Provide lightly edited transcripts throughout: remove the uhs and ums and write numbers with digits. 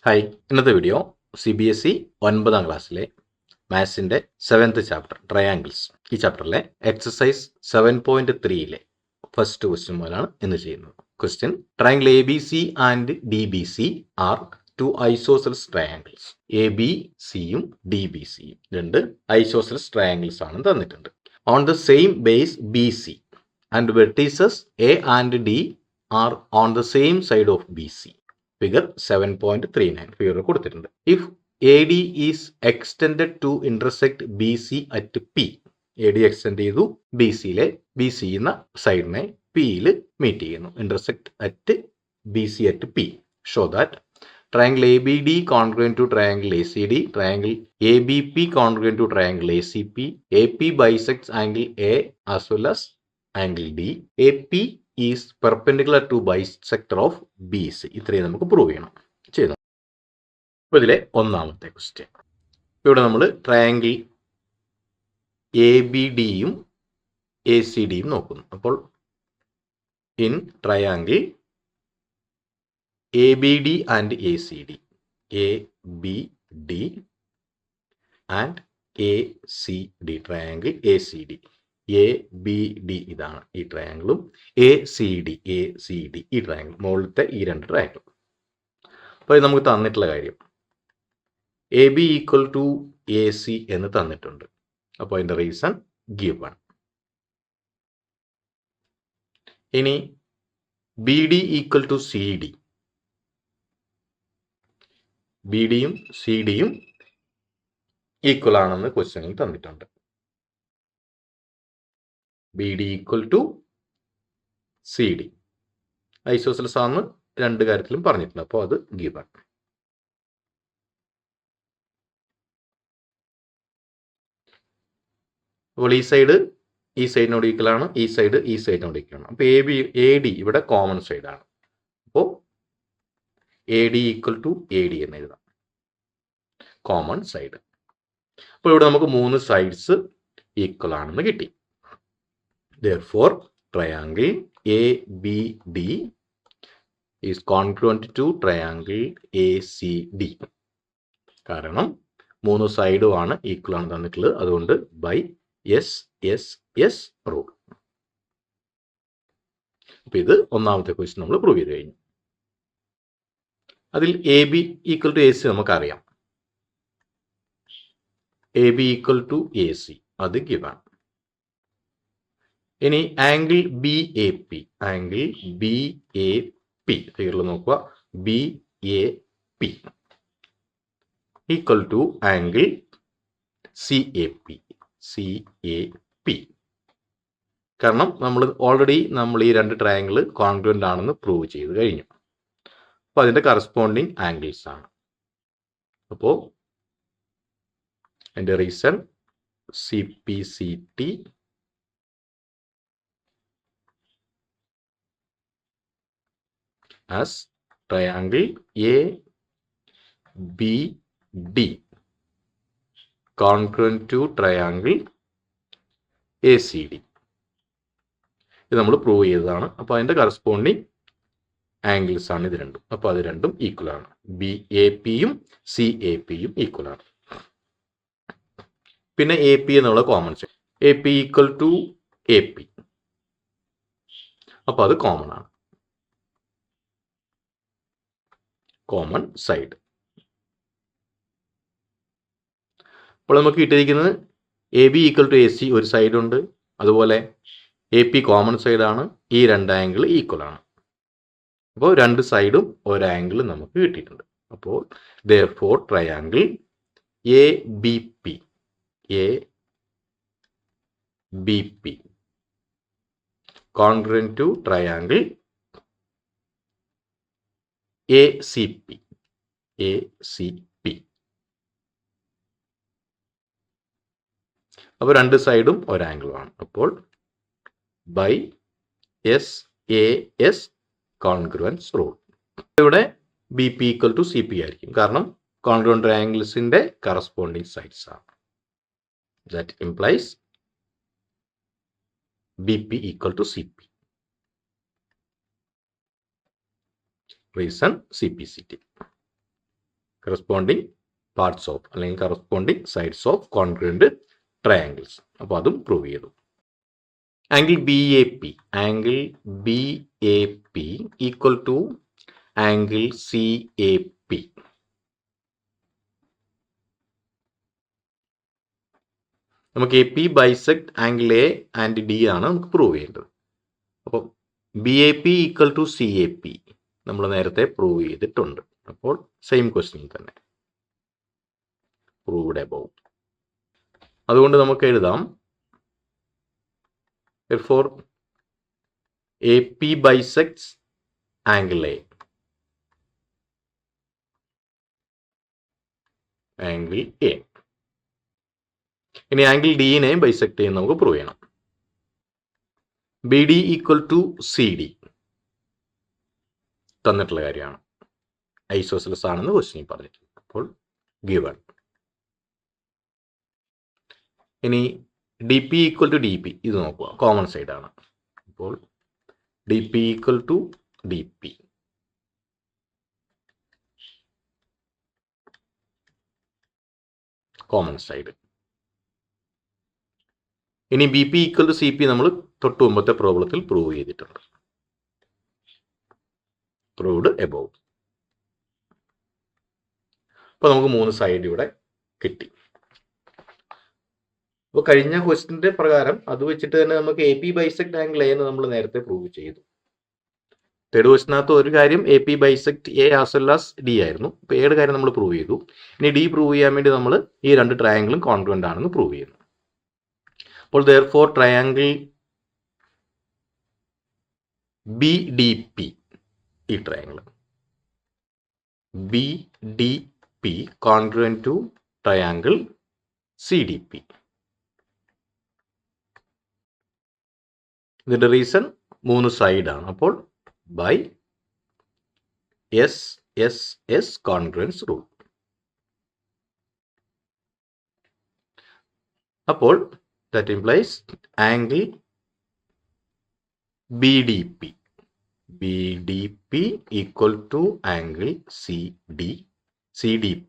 Hi, ഇന്നത്തെ video CBSE 9ാം ക്ലാസ്സിലെ മാത്സിൻ്റെ 7th chapter triangles. ഈ ചാപ്റ്ററിലെ എക്സസൈസ് 7.3ലെ ഫസ്റ്റ് ക്വസ്റ്റ്യൻ മുതലാണ് ഇന്ന് ചെയ്യുന്നത്. Question: triangle ABC and DBC are two isosceles triangles. ABCയും DBCയും രണ്ട് ഐസോസെൽസ് ട്രയാങ്കിൾസ് ആണ് തന്നിട്ടുണ്ട്. On the same base BC and vertices A and D are on the same side of BC. Figure 7.39 figure കൊടുത്തിട്ടുണ്ട്. If AD is extended to intersect BC at P. AD extend ചെയ്തു, BC എന്ന സൈഡിനെ Pയിൽ meet ചെയ്യുന്നു. Intersect at BC at P. Show that triangle ABD congruent to triangle ACD, triangle ABP congruent to triangle ACP, AP bisects angle A as well as angle D, AP is perpendicular to bisector of BC. ഇത്രയും നമുക്ക് prove ചെയ്യണം. അപ്പോൾ ഇതിലെ ഒന്നാമത്തെ question. ഇവിടെ നമ്മൾ triangle ABDയും ACDയും നോക്കുന്നു. അപ്പോൾ in triangle ABD and ACD, ABD and ACD, triangle ACD, ABD ഇതാണ് ഈ ട്രയാങ്കിളും, ACD ഈ ട്രയാങ്കിൾ, മുകളിലത്തെ ഈ രണ്ട് ട്രയാങ്കിൾ. അപ്പോൾ ഇത് നമുക്ക് തന്നിട്ടുള്ള കാര്യം AB ഈക്വൽ ടു AC എന്ന് തന്നിട്ടുണ്ട്. അപ്പോൾ അതിൻ്റെ റീസൺ ഗിവൺ. ഇനി BD ഈക്വൽ ടു CD, BDയും CDയും ഈക്വൽ ആണെന്ന് ക്വസ്റ്റ്യനിൽ തന്നിട്ടുണ്ട്. BD equal to CD isosceles ആണെന്ന് രണ്ട് കാര്യത്തിലും പറഞ്ഞിട്ടുണ്ട്. അപ്പോൾ അത് ഗിവൺ. അപ്പോൾ ഈ സൈഡിനോട് ഈക്വൽ ആണ്, ഈ സൈഡിനോട് ഈക്വൽ ആണ്. അപ്പോൾ AD ഇവിടെ കോമൺ സൈഡാണ്. അപ്പോൾ AD ഈക്വൽ ടു AD എന്ന് എഴുതാം, കോമൺ സൈഡ്. അപ്പോൾ ഇവിടെ നമുക്ക് മൂന്ന് സൈഡ്സ് ഈക്വൽ ആണെന്ന് കിട്ടി. Therefore, triangle ABD is congruent to triangle ACD. കാരണം മൂന്ന് സൈഡും ആണ് ഈക്വൽ ആണ് തന്നിട്ടുള്ളത്. അതുകൊണ്ട് ബൈ SSS റൂൾ. അപ്പോൾ ഇത് ഒന്നാമത്തെ ക്വസ്റ്റ്യൻ നമ്മൾ പ്രൂവ് ചെയ്ത് കഴിഞ്ഞു. അതിൽ AB ഈക്വൽ ടു AC നമുക്കറിയാം. AB ഈക്വൽ ടു AC അത് ഗിവൺ. ഇനി ആംഗിൾ BAP, ഫിഗറിൽ നോക്കുക, BAP equal to angle CAP. കാരണം നമ്മൾ ഈ രണ്ട് ട്രയാങ്കിൾ കോൺഗ്രുവൻ്റ് ആണെന്ന് പ്രൂവ് ചെയ്ത് കഴിഞ്ഞു. അപ്പോൾ അതിൻ്റെ കറസ്പോണ്ടിങ് ആംഗിൾസ് ആണ്. അപ്പോൾ അതിൻ്റെ reason CPCT as triangle ABD congruent to triangle ACD. ഇത് നമ്മൾ പ്രൂവ് ചെയ്തതാണ്. അപ്പോൾ അതിൻ്റെ കറസ്പോണ്ടിങ് ആംഗിൾസ് ആണ് ഇത് രണ്ടും. അപ്പോൾ അത് രണ്ടും ഈക്വൽ ആണ്. BAPയും CAPയും ഈക്വൽ ആണ്. പിന്നെ AP എന്നുള്ള common side, AP equal to AP. അപ്പോൾ അത് കോമൺ ആണ്, കോമൺ സൈഡ്. അപ്പോൾ നമുക്ക് കിട്ടിയിരിക്കുന്നത് AB ഈക്വൽ ടു AC ഒരു സൈഡുണ്ട്, അതുപോലെ AP കോമൺ സൈഡാണ്, ഈ രണ്ട് ആംഗിൾ ഈക്വൽ ആണ്. അപ്പോൾ രണ്ട് സൈഡും ഒരു ആംഗിൾ നമുക്ക് കിട്ടിയിട്ടുണ്ട്. അപ്പോൾ therefore triangle ABP congruent to triangle ACP. അപ്പോൾ രണ്ട് സൈഡും ഒരു ആംഗിളുമാണ്. അപ്പോൾ ബൈ SAS കോൺഗ്രുവൻസ് റൂൾ. ഇവിടെ BP ഈക്വൽ ടു CP ആയിരിക്കും, കാരണം കോൺഗ്രുവൻ്റ് ട്രയാങ്കിൾസിൻ്റെ കറസ്പോണ്ടിങ് സൈഡ്സ് ആണ്. That implies BP equal to CP. Reason CPCT. Corresponding parts of അല്ലെങ്കിൽ corresponding sides of congruent triangles. അപ്പോൾ അതും പ്രൂവ് ചെയ്തു. Angle B A P equal to angle C A P. നമുക്ക് A P bisect angle A and D ആണ് നമുക്ക് prove ചെയ്യേണ്ടത്. അപ്പോൾ B A P equal to C A P നമ്മൾ നേരത്തെ പ്രൂവ് ചെയ്തിട്ടുണ്ട്. അപ്പോൾ സെയിം ക്വസ്റ്റ്യൻ തന്നെ, പ്രൂവ്ഡ് എബോവ്. അതുകൊണ്ട് നമുക്ക് എഴുതാം therefore AP bisects angle A. Angle A. ഇനി ആംഗിൾ ഡിനെ ബൈസെക്ട് ചെയ്യുന്ന നമുക്ക് പ്രൂവ് ചെയ്യണം. B D equal to C D തന്നിട്ടുള്ള കാര്യമാണ്. ഐസോസെലസ് ആണെന്ന് ക്വസ്റ്റ്യനിൽ പറഞ്ഞിട്ടുണ്ട്. അപ്പോൾ ഗിവൺ. ഇനി D P equal to D P, ഇത് നോക്കുക, കോമൺ സൈഡ് ആണ്. അപ്പോൾ D P equal to D P. Common side. ഇനി B P equal to C P നമ്മൾ തൊട്ട് മുമ്പത്തെ പ്രോബ്ലത്തിൽ പ്രൂവ് ചെയ്തിട്ടുണ്ട്. Proved above. അപ്പോൾ നമുക്ക് 3 സൈഡ് ഇവിടെ കിട്ടി. അപ്പോൾ കഴിഞ്ഞ ക്വസ്റ്റിന്റെ പ്രകാരം അത് വെച്ചിട്ട് തന്നെ നമുക്ക് A P bisect angle A എന്ന് നമ്മൾ നേരത്തെ പ്രൂവ് ചെയ്തു. തേർഡ് ക്വസ്റ്റിനകത്ത് ഒരു കാര്യം A P bisect A as well as D ആയിരുന്നു. ഇപ്പോൾ എയുടെ കാര്യം നമ്മൾ പ്രൂവ് ചെയ്തു. ഇനി ഡി പ്രൂവ് ചെയ്യാൻ വേണ്ടി നമ്മൾ ഈ 2 ട്രയാങ്കിളും കോൺഗ്രുവന്റ് ആണെന്ന് പ്രൂവ് ചെയ്യുന്നു. അപ്പോൾ therefore triangle B D P, ഈ triangle B D P congruent to triangle C D P. ഇതിന്റെ റീസൺ 3 സൈഡാണ്. അപ്പോൾ by S S S congruence rule. അപ്പോൾ that implies angle B D P equal to angle C D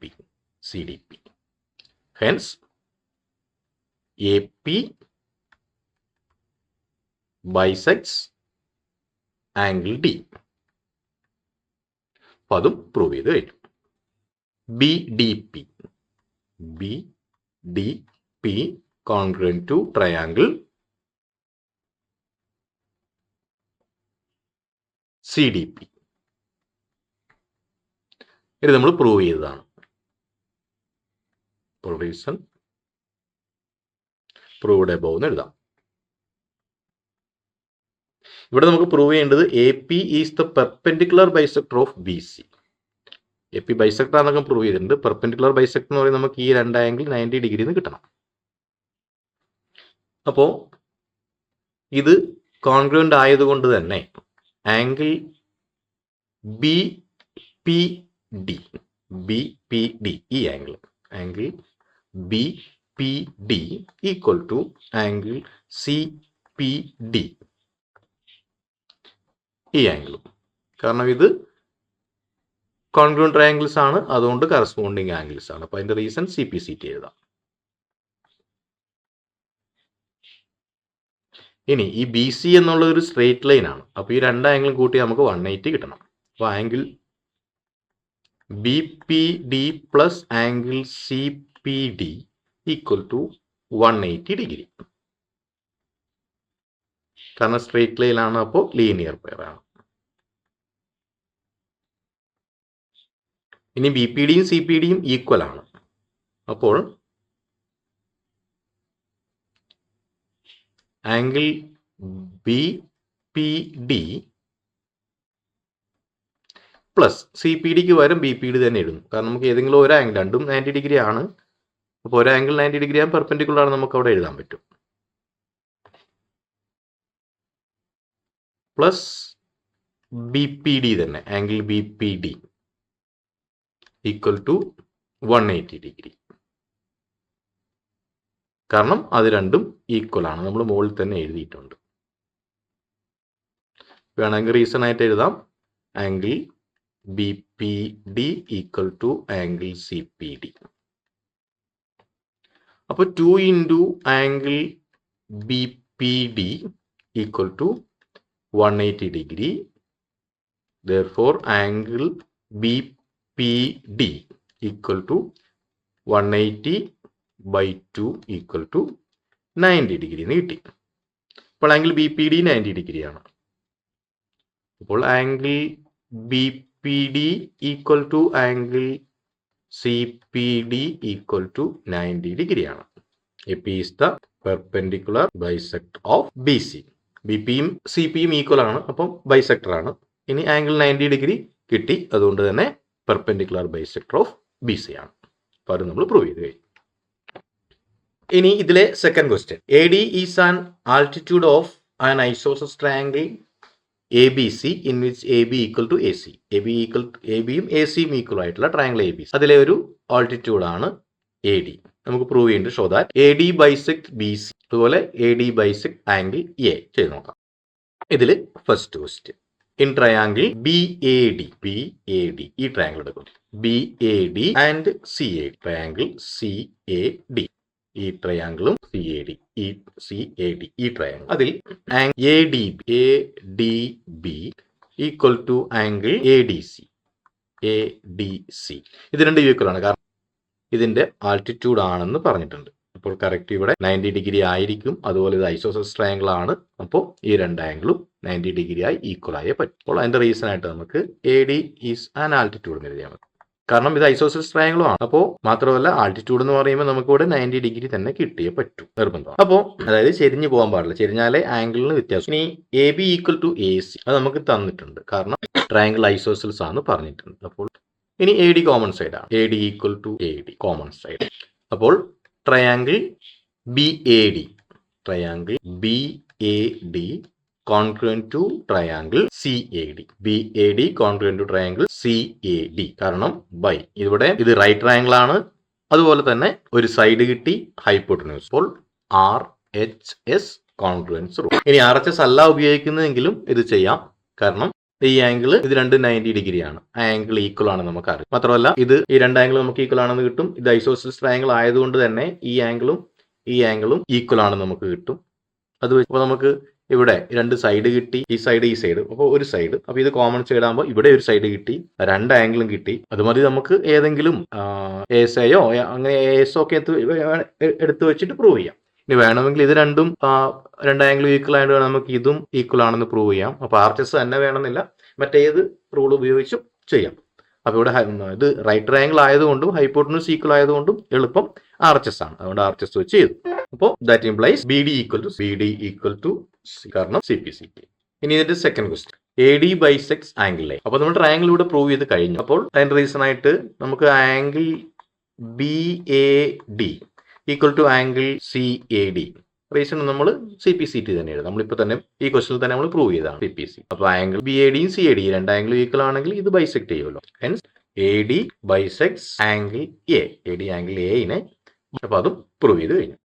P. Hence A P bisects angle D. അപ്പം അതും prove ചെയ്ത് കഴിഞ്ഞു. B D P congruent to triangle C D P. ഇത് നമ്മൾ prove ചെയ്തതാണ്. Reason proved above എന്ന് എഴുതാം. ഇവിടെ നമുക്ക് പ്രൂവ് ചെയ്യേണ്ടത് A P is the perpendicular bisector of B C. A P bisector ആണെന്നൊക്കെ പ്രൂവ് ചെയ്തിട്ടുണ്ട്. പെർപെൻഡിക്കുലർ ബൈസെക്ടർ എന്ന് പറയുന്നത് നമുക്ക് ഈ 2 ആംഗിൾ 90 ഡിഗ്രി എന്ന് കിട്ടണം. അപ്പോൾ ഇത് കോൺഗ്രുവന്റ് ആയതുകൊണ്ട് തന്നെ ആംഗിൾ ബി പി ഡി ഈ angle B P D equal to angle C P D, ഈ ആംഗിളും. കാരണം ഇത് കോൺഗ്രുവന്റ് ട്രയാങ്കിൾസ് ആണ്, അതുകൊണ്ട് കറസ്പോണ്ടിങ് ആംഗിൾസ് ആണ്. അപ്പോൾ അതിന്റെ reason C P C T എഴുതാം. ഇനി ഈ ബി സി എന്നുള്ള ഒരു സ്ട്രേറ്റ് ലൈൻ ആണ്. അപ്പോൾ ഈ 2 ആംഗിളും കൂട്ടി നമുക്ക് 180 കിട്ടണം. അപ്പോൾ angle B P D plus angle C P D equal to 180 degree. കാരണം സ്ട്രേറ്റ് ലൈൻ ആണ്, അപ്പോൾ ലീനിയർ പെയർ ആണ്. ഇനി ബി പി ഡിയും സി പി ഡിയും ഈക്വൽ ആണ്. അപ്പോൾ angle B P D plus C P ഡിക്ക് പകരം ബി പി ഡി തന്നെ ഇടുന്നു. കാരണം നമുക്ക് ഏതെങ്കിലും ഒരു ആംഗിൾ, രണ്ടും 90 ഡിഗ്രി ആണ്. അപ്പോൾ ഒരു ആംഗിൾ 90 ഡിഗ്രി ആണ്, പെർപെൻഡിക്കുലർ ആണ്, നമുക്ക് അവിടെ എഴുതാൻ പറ്റും. പ്ലസ് ബി പി ഡി തന്നെ, angle B P D equal to 180 degree. കാരണം അത് രണ്ടും ഈക്വൽ ആണ്, നമ്മൾ മുകളിൽ തന്നെ എഴുതിയിട്ടുണ്ട്. വേണമെങ്കിൽ റീസൺ ആയിട്ട് എഴുതാം. Angle BPD equal to angle CPD. അപ്പോൾ 2 into angle BPD equal to 180 degree. Therefore, angle BPD equal to 180 by 2 equal to 90 degree എന്ന് കിട്ടി. അപ്പോൾ ആംഗിൾ BPD 90 ഡിഗ്രിയാണ്. അപ്പോൾ angle BPD equal to angle CPD equal to 90 ഡിഗ്രിയാണ്. AP is the perpendicular bisector of BC. BPയും CPയും equal ആണ്, അപ്പം ബൈസെക്ടർ ആണ്. ഇനി ആംഗിൾ 90 ഡിഗ്രി കിട്ടി, അതുകൊണ്ട് തന്നെ പെർപെൻഡിക്കുലർ ബൈസെക്ടർ ഓഫ് BC ആണ്. അപ്പോൾ അത് നമ്മൾ പ്രൂവ് ചെയ്ത് കഴിഞ്ഞു. ഇനി ഇതിലെ second question, AD is an altitude of an ഐസോസസ് triangle ABC in which AB equal to AC. ABയും ACയും ഈക്വൽ ആയിട്ടുള്ള ട്രയാംഗിൾ ABC, അതിലെ ഒരു ആൾട്ടിറ്റ്യൂഡ് ആണ് AD. നമുക്ക് പ്രൂവ് ചെയ്യുന്നുണ്ട്. Show that AD bisect BC, അതുപോലെ AD ബൈസെക്ട് ആംഗിൾ A ചെയ്ത് നോക്കാം. ഇതിൽ first question, in triangle BAD ഈ ട്രയാംഗിൾ എടുക്കും. BAD and CAD, triangle CAD, ഈ ട്രയാംഗിളും CAD ഈ ട്രയാംഗിൾ, അതിൽ ADB equal to angle ADC. ഇത് രണ്ട് ഈക്വൽ ആണ്, കാരണം ഇതിന്റെ ആൾട്ടിറ്റ്യൂഡ് ആണെന്ന് പറഞ്ഞിട്ടുണ്ട്. അപ്പോൾ കറക്റ്റ് ഇവിടെ 90 ഡിഗ്രി ആയിരിക്കും. അതുപോലെ ഇത് ഐസോസസ് ട്രയാംഗിൾ ആണ്, അപ്പോൾ ഈ രണ്ട് ആംഗിളും 90 ഡിഗ്രി ആയി ഈക്വൽ ആയേ പറ്റും. അപ്പോൾ അതിന്റെ റീസൺ ആയിട്ട് നമുക്ക് AD ഈസ് ആൻ ആൾട്ടിറ്റ്യൂഡ് എന്ന് എഴുതിയാൽ മതി. കാരണം ഇത് ഐസോസസ് ട്രയാംഗിളും ആണ്. അപ്പോൾ മാത്രമല്ല ആൾട്ടിറ്റ്യൂഡ് എന്ന് പറയുമ്പോൾ നമുക്ക് ഇവിടെ 90 ഡിഗ്രി തന്നെ കിട്ടിയേ പറ്റൂ, നിർബന്ധം. അപ്പോൾ അതായത് ചെരിഞ്ഞു പോകാൻ പാടില്ല, ചെരിഞ്ഞാലേ ആംഗിളിന് വ്യത്യാസം. ഇനി AB ഈക്വൽ ടു AC അത് നമുക്ക് തന്നിട്ടുണ്ട്, കാരണം ട്രയാംഗിൾ ഐസോസൽസ് ആണ് പറഞ്ഞിട്ടുണ്ട്. അപ്പോൾ ഇനി AD കോമൺ സൈഡ് ആണ്. AD equal to AD common side. അപ്പോൾ triangle BAD congruent to triangle CAD. BAD congruent to triangle CAD. കാരണം ബൈ ഇവിടെ ഇത് റൈറ്റ് ട്രയാംഗിൾ ആണ്, അതുപോലെ തന്നെ ഒരു സൈഡ് കിട്ടി, ഹൈപ്പോട്ടന്യൂസ്. അപ്പോൾ RHS കോൺഗ്രുവൻസ് റൂൾ. ഇനി RHS അല്ല ഉപയോഗിക്കുന്നതെങ്കിലും ഇത് ചെയ്യാം, കാരണം ഈ ആംഗിൾ ഇത് രണ്ട് 90 ഡിഗ്രിയാണ്. ആ ആംഗിൾ ഈക്വൽ ആണ് നമുക്ക് അറിയാം. മാത്രമല്ല ഇത് ഈ രണ്ട് ആംഗിൾ നമുക്ക് ഈക്വൽ ആണെന്ന് കിട്ടും. ഇത് ഐസോസൽസ് ട്രയാംഗിൾ ആയതുകൊണ്ട് തന്നെ ഈ ആംഗിളും ഈക്വൽ ആണെന്ന് നമുക്ക് കിട്ടും. അത് വെച്ചപ്പോൾ നമുക്ക് ഇവിടെ രണ്ട് സൈഡ് കിട്ടി, ഈ സൈഡ് അപ്പോൾ ഒരു സൈഡ്. അപ്പോൾ ഇത് കോമൺ സൈഡ് ആകുമ്പോൾ ഇവിടെ ഒരു സൈഡ് കിട്ടി, രണ്ട് ആംഗിളും കിട്ടി. അത് മതി നമുക്ക് ഏതെങ്കിലും ASO അങ്ങനെ ASO ഒക്കെ എടുത്ത് വെച്ചിട്ട് പ്രൂവ് ചെയ്യാം. ഇനി വേണമെങ്കിൽ ഇത് രണ്ട് ആംഗിൾ ഈക്വൽ ആയിട്ട് നമുക്ക് ഇതും ഈക്വൽ ആണെന്ന് പ്രൂവ് ചെയ്യാം. അപ്പോൾ RHS തന്നെ വേണമെന്നില്ല, മറ്റേത് റൂൾ ഉപയോഗിച്ചും ചെയ്യാം. അപ്പോൾ ഇവിടെ ഇത് റൈറ്റ് ട്രയാംഗിൾ ആയതുകൊണ്ടും ഹൈപ്പോട്ടന്യൂസ് ഈക്വൽ ആയതുകൊണ്ടും എളുപ്പം RHS ആണ്, അതുകൊണ്ട് RHS വെച്ച് ചെയ്തു. അപ്പോൾ that implies BD equal to C, കാരണം CP. ഇനി ഇതിന്റെ second question, AD bisects angle A. അപ്പോൾ നമ്മൾ ട്രയാംഗിൾ ഇവിടെ പ്രൂവ് ചെയ്ത് കഴിഞ്ഞു. അപ്പോൾ അതിന്റെ റീസൺ ആയിട്ട് നമുക്ക് angle BAD equal to angle CAD. Reason നമ്മൾ CPCT തന്നെ എഴുതാം. നമ്മളിപ്പോൾ തന്നെ ഈ ക്വസ്റ്റനിൽ തന്നെ നമ്മൾ പ്രൂവ് ചെയ്തതാണ് CPC. അപ്പോൾ ആംഗിൾ BADയും CAD രണ്ട് ആംഗിൾ ഈക്വൽ ആണെങ്കിൽ ഇത് ബൈസെക്ട് ചെയ്യുമല്ലോ. Hence AD bisects angle A. AD angle Aനെ, അപ്പോൾ അതും പ്രൂവ് ചെയ്ത് കഴിഞ്ഞു.